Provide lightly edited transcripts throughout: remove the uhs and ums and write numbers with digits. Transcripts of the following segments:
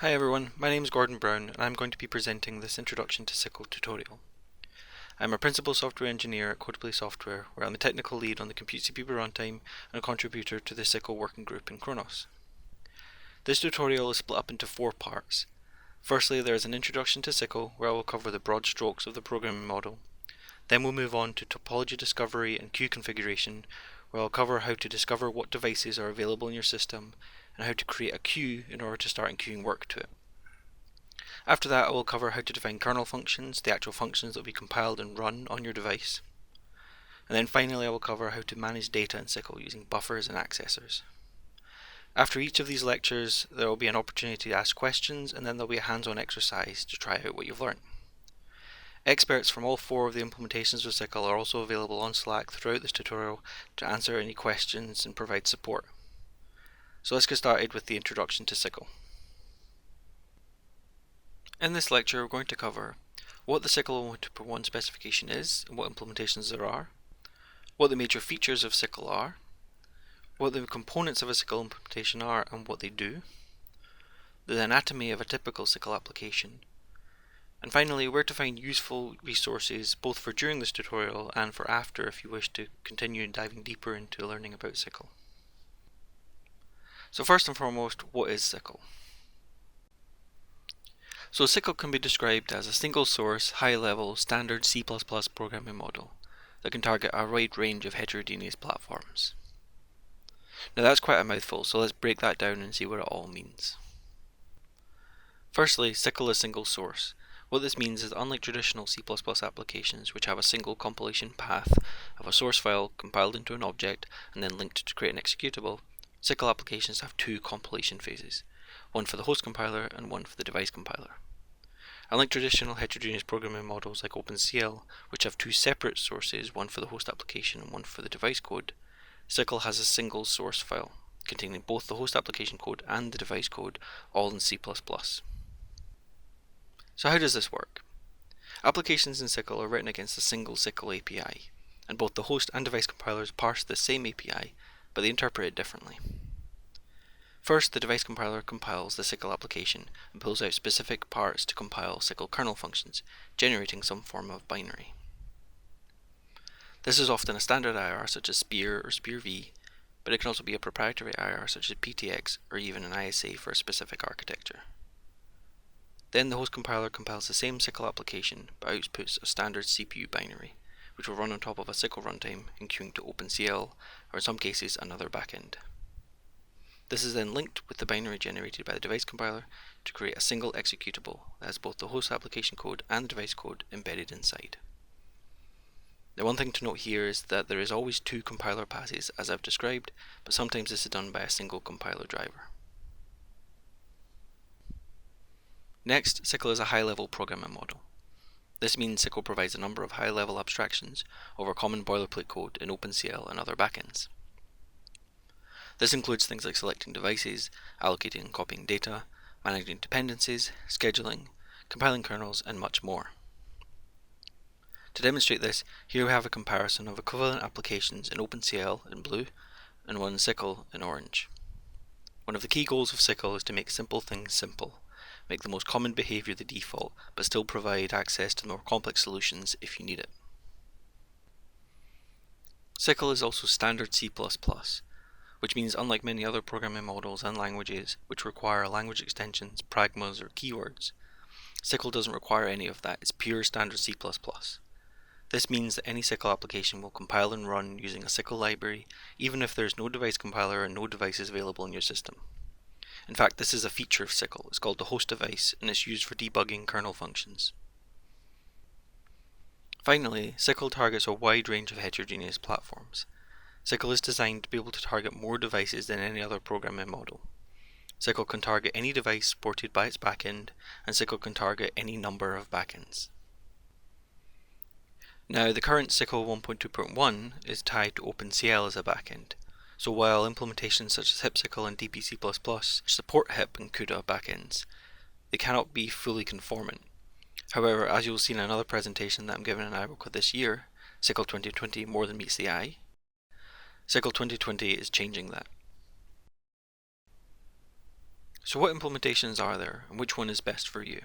Hi everyone, my name is Gordon Brown and I'm going to be presenting this Introduction to SYCL tutorial. I'm a Principal Software Engineer at Codably Software, where I'm a technical lead on the Compute CPU runtime and a contributor to the SYCL working group in Kronos. This tutorial is split up into 4 parts. Firstly, there is an introduction to SYCL, where I will cover the broad strokes of the programming model. Then we'll move on to topology discovery and queue configuration, where I'll cover how to discover what devices are available in your system and how to create a queue in order to start queuing work to it. After that, I will cover how to define kernel functions, the actual functions that will be compiled and run on your device. And then finally, I will cover how to manage data in SYCL using buffers and accessors. After each of these lectures, there will be an opportunity to ask questions, and then there will be a hands-on exercise to try out what you've learned. Experts from all 4 of the implementations of SYCL are also available on Slack throughout this tutorial to answer any questions and provide support. So let's get started with the introduction to SYCL. In this lecture, we're going to cover what the SYCL 1.1 specification is and what implementations there are, what the major features of SYCL are, what the components of a SYCL implementation are and what they do, the anatomy of a typical SYCL application, and finally where to find useful resources both for during this tutorial and for after if you wish to continue diving deeper into learning about SYCL. So first and foremost, what is SYCL? So SYCL can be described as a single source, high-level, standard C++ programming model that can target a wide range of heterogeneous platforms. Now that's quite a mouthful, so let's break that down and see what it all means. Firstly, SYCL is single source. What this means is unlike traditional C++ applications which have a single compilation path of a source file compiled into an object and then linked to create an executable, SYCL applications have 2 compilation phases, one for the host compiler and one for the device compiler. Unlike traditional heterogeneous programming models like OpenCL, which have 2 separate sources, one for the host application and one for the device code, SYCL has a single source file, containing both the host application code and the device code, all in C++. So how does this work? Applications in SYCL are written against a single SYCL API, and both the host and device compilers parse the same API, but they interpret it differently. First, the device compiler compiles the SYCL application and pulls out specific parts to compile SYCL kernel functions, generating some form of binary. This is often a standard IR such as Spear or SpearV, but it can also be a proprietary IR such as PTX or even an ISA for a specific architecture. Then the host compiler compiles the same SYCL application but outputs a standard CPU binary, which will run on top of a SYCL runtime and queuing to OpenCL, or in some cases another backend. This is then linked with the binary generated by the device compiler to create a single executable that has both the host application code and the device code embedded inside. The one thing to note here is that there is always 2 compiler passes as I've described, but sometimes this is done by a single compiler driver. Next, SYCL is a high-level programming model. This means SYCL provides a number of high-level abstractions over common boilerplate code in OpenCL and other backends. This includes things like selecting devices, allocating and copying data, managing dependencies, scheduling, compiling kernels, and much more. To demonstrate this, here we have a comparison of equivalent applications in OpenCL in blue and one in SYCL in orange. One of the key goals of SYCL is to make simple things simple, make the most common behavior the default, but still provide access to more complex solutions if you need it. SYCL is also standard C++, which means unlike many other programming models and languages which require language extensions, pragmas, or keywords, SYCL doesn't require any of that. It's pure standard C++. This means that any SYCL application will compile and run using a SYCL library, even if there is no device compiler and no devices available in your system. In fact, this is a feature of SYCL. It's called the host device, and it's used for debugging kernel functions. Finally, SYCL targets a wide range of heterogeneous platforms. SYCL is designed to be able to target more devices than any other programming model. SYCL can target any device supported by its backend, and SYCL can target any number of backends. Now, the current SYCL 1.2.1 is tied to OpenCL as a backend. So while implementations such as HipSYCL and DPC++ support HIP and CUDA backends, they cannot be fully conformant. However, as you will see in another presentation that I'm giving in IWOCL this year, SYCL 2020 more than meets the eye, SYCL 2020 is changing that. So what implementations are there, and which one is best for you?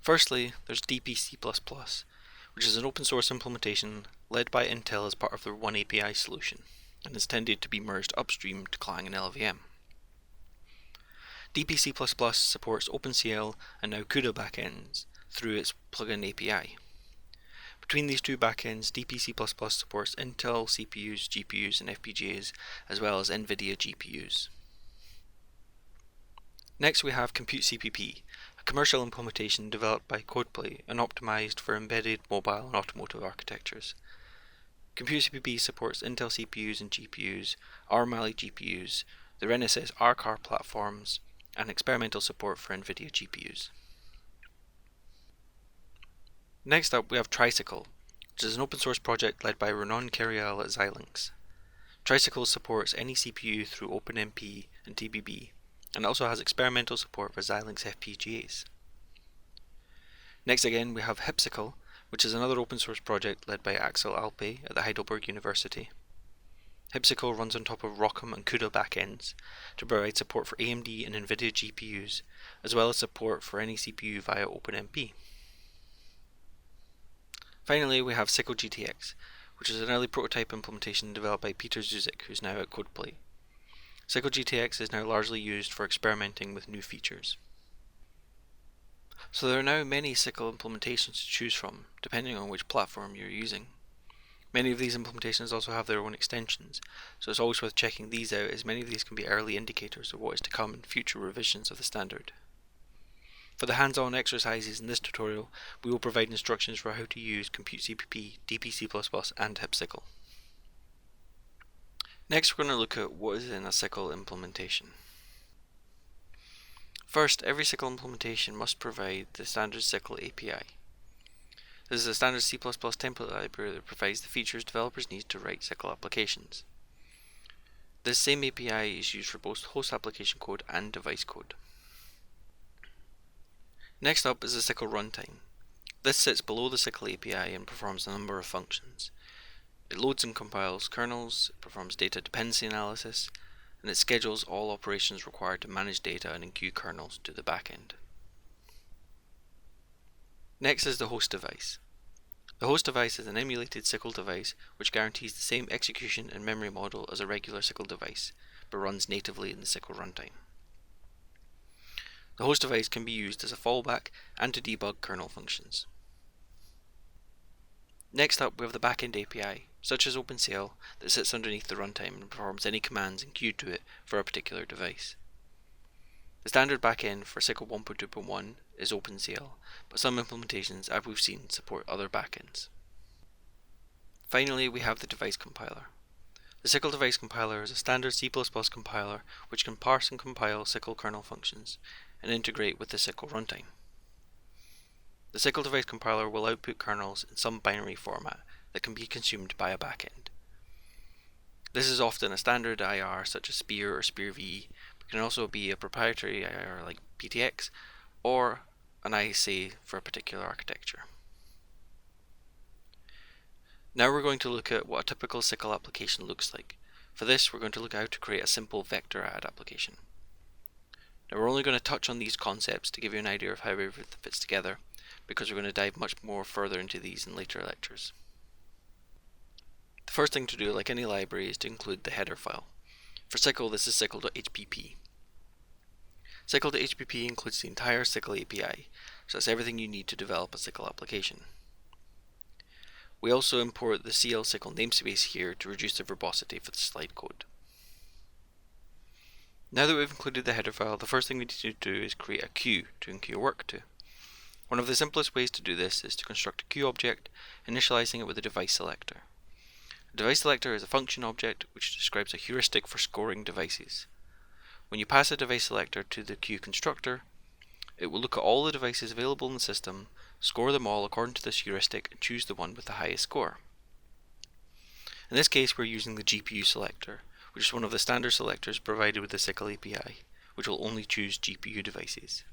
Firstly, there's DPC++, which is an open source implementation led by Intel as part of their One API solution, and is intended to be merged upstream to Clang and LLVM. DPC++ supports OpenCL and now CUDA backends through its plugin API. Between these two backends, DPC++ supports Intel CPUs, GPUs, and FPGAs, as well as NVIDIA GPUs. Next we have Compute CPP, a commercial implementation developed by Codeplay and optimized for embedded, mobile, and automotive architectures. Compute CPP supports Intel CPUs and GPUs, ARM-Mali GPUs, the Renesas R-Car platforms, and experimental support for NVIDIA GPUs. Next up we have SYCL, which is an open source project led by Renan Kerial at Xilinx. SYCL supports any CPU through OpenMP and TBB, and also has experimental support for Xilinx FPGAs. Next again we have SYCL, which is another open source project led by Axel Alpe at the Heidelberg University. SYCL runs on top of ROCm and CUDA backends to provide support for AMD and NVIDIA GPUs, as well as support for any CPU via OpenMP. Finally, we have SYCLGTX, which is an early prototype implementation developed by Peter Zuzik, who is now at Codeplay. SYCLGTX is now largely used for experimenting with new features. So there are now many SYCL implementations to choose from, depending on which platform you're using. Many of these implementations also have their own extensions, so it's always worth checking these out, as many of these can be early indicators of what is to come in future revisions of the standard. For the hands-on exercises in this tutorial, we will provide instructions for how to use Compute CPP, DPC++, and SYCL. Next, we're going to look at what is in a SYCL implementation. First, every SYCL implementation must provide the standard SYCL API. This is a standard C++ template library that provides the features developers need to write SYCL applications. This same API is used for both host application code and device code. Next up is the SYCL runtime. This sits below the SYCL API and performs a number of functions. It loads and compiles kernels, it performs data dependency analysis, and it schedules all operations required to manage data and enqueue kernels to the backend. Next is the host device. The host device is an emulated SYCL device which guarantees the same execution and memory model as a regular SYCL device, but runs natively in the SYCL runtime. The host device can be used as a fallback and to debug kernel functions. Next up we have the backend API, such as OpenCL, that sits underneath the runtime and performs any commands enqueued to it for a particular device. The standard backend for SYCL 1.2.1 is OpenCL, but some implementations, as we've seen, support other backends. Finally, we have the device compiler. The SYCL device compiler is a standard C++ compiler which can parse and compile SYCL kernel functions and integrate with the SYCL runtime. The SYCL device compiler will output kernels in some binary format that can be consumed by a backend. This is often a standard IR such as Spear or SpearV, but can also be a proprietary IR like PTX, or an ISA for a particular architecture. Now we're going to look at what a typical SYCL application looks like. For this, we're going to look at how to create a simple vector add application. Now we're only going to touch on these concepts to give you an idea of how everything fits together, because we're going to dive much more further into these in later lectures. The first thing to do, like any library, is to include the header file. For SYCL, this is SYCL.hpp. SYCL.hpp includes the entire SYCL API, so that's everything you need to develop a SYCL application. We also import the CL-SYCL namespace here to reduce the verbosity for the slide code. Now that we've included the header file, the first thing we need to do is create a queue to enqueue work to. One of the simplest ways to do this is to construct a queue object, initializing it with a device selector. A device selector is a function object which describes a heuristic for scoring devices. When you pass a device selector to the queue constructor, it will look at all the devices available in the system, score them all according to this heuristic, and choose the one with the highest score. In this case, we're using the GPU selector, which is one of the standard selectors provided with the SYCL API, which will only choose GPU devices.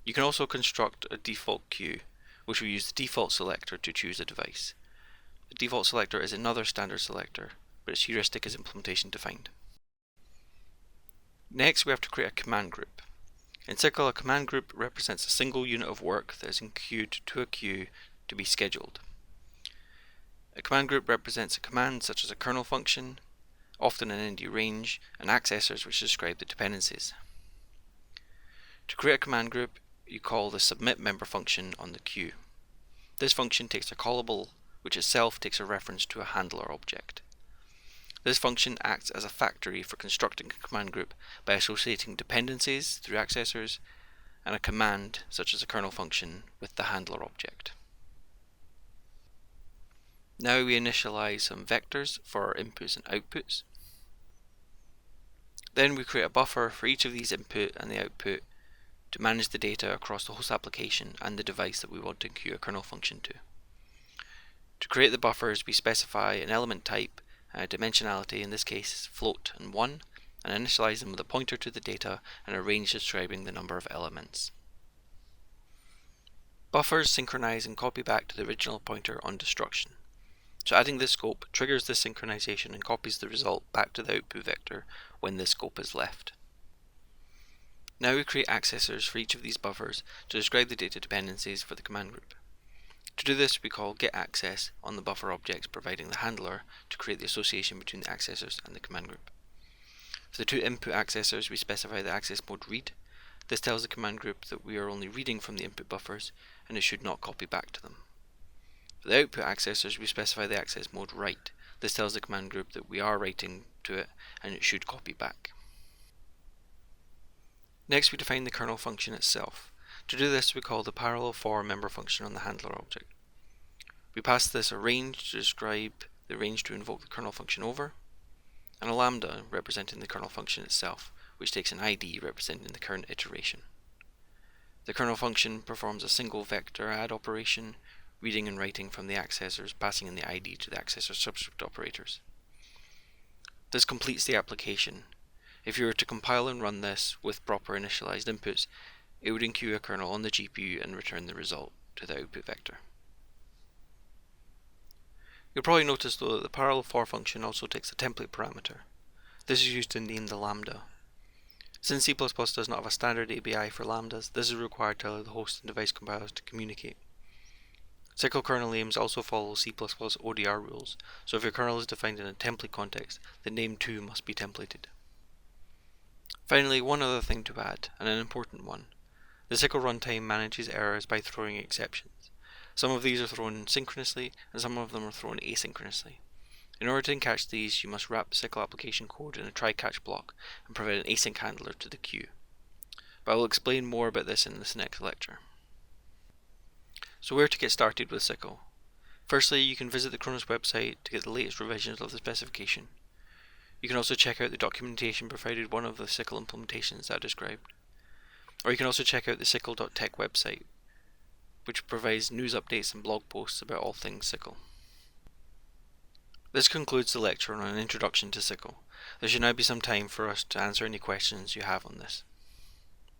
You can also construct a default queue, which will use the default selector to choose a device. The default selector is another standard selector, but its heuristic is implementation defined. Next, we have to create a command group. In SYCL, a command group represents a single unit of work that is enqueued to a queue to be scheduled. A command group represents a command such as a kernel function, often an ND range, and accessors which describe the dependencies. To create a command group, you call the submit member function on the queue. This function takes a callable, which itself takes a reference to a handler object. This function acts as a factory for constructing a command group by associating dependencies through accessors and a command, such as a kernel function, with the handler object. Now we initialize some vectors for our inputs and outputs. Then we create a buffer for each of these input and the output to manage the data across the host application and the device that we want to enqueue a kernel function to. To create the buffers, we specify an element type, dimensionality, in this case float and 1, and initialize them with a pointer to the data and a range describing the number of elements. Buffers synchronize and copy back to the original pointer on destruction. So adding this scope triggers this synchronization and copies the result back to the output vector when this scope is left. Now we create accessors for each of these buffers to describe the data dependencies for the command group. To do this, we call getAccess on the buffer objects providing the handler to create the association between the accessors and the command group. For the two input accessors, we specify the access mode read. This tells the command group that we are only reading from the input buffers and it should not copy back to them. For the output accessors, we specify the access mode write. This tells the command group that we are writing to it and it should copy back. Next, we define the kernel function itself. To do this, we call the parallel for member function on the handler object. We pass this a range to describe the range to invoke the kernel function over, and a lambda representing the kernel function itself, which takes an ID representing the current iteration. The kernel function performs a single vector add operation, reading and writing from the accessors, passing in the ID to the accessor subscript operators. This completes the application. If you were to compile and run this with proper initialized inputs, it would enqueue a kernel on the GPU and return the result to the output vector. You'll probably notice though that the parallel for function also takes a template parameter. This is used to name the lambda. Since C++ does not have a standard ABI for lambdas, this is required to allow the host and device compilers to communicate. SYCL kernel names also follow C++ ODR rules, so if your kernel is defined in a template context, the name too must be templated. Finally, one other thing to add, and an important one. The SYCL runtime manages errors by throwing exceptions. Some of these are thrown synchronously, and some of them are thrown asynchronously. In order to catch these, you must wrap SYCL application code in a try-catch block and provide an async handler to the queue. But I will explain more about this in this next lecture. So where to get started with SYCL? Firstly, you can visit the Kronos website to get the latest revisions of the specification. You can also check out the documentation provided one of the SYCL implementations that I described. Or you can also check out the SYCL.tech website, which provides news updates and blog posts about all things SYCL. This concludes the lecture on an introduction to SYCL. There should now be some time for us to answer any questions you have on this.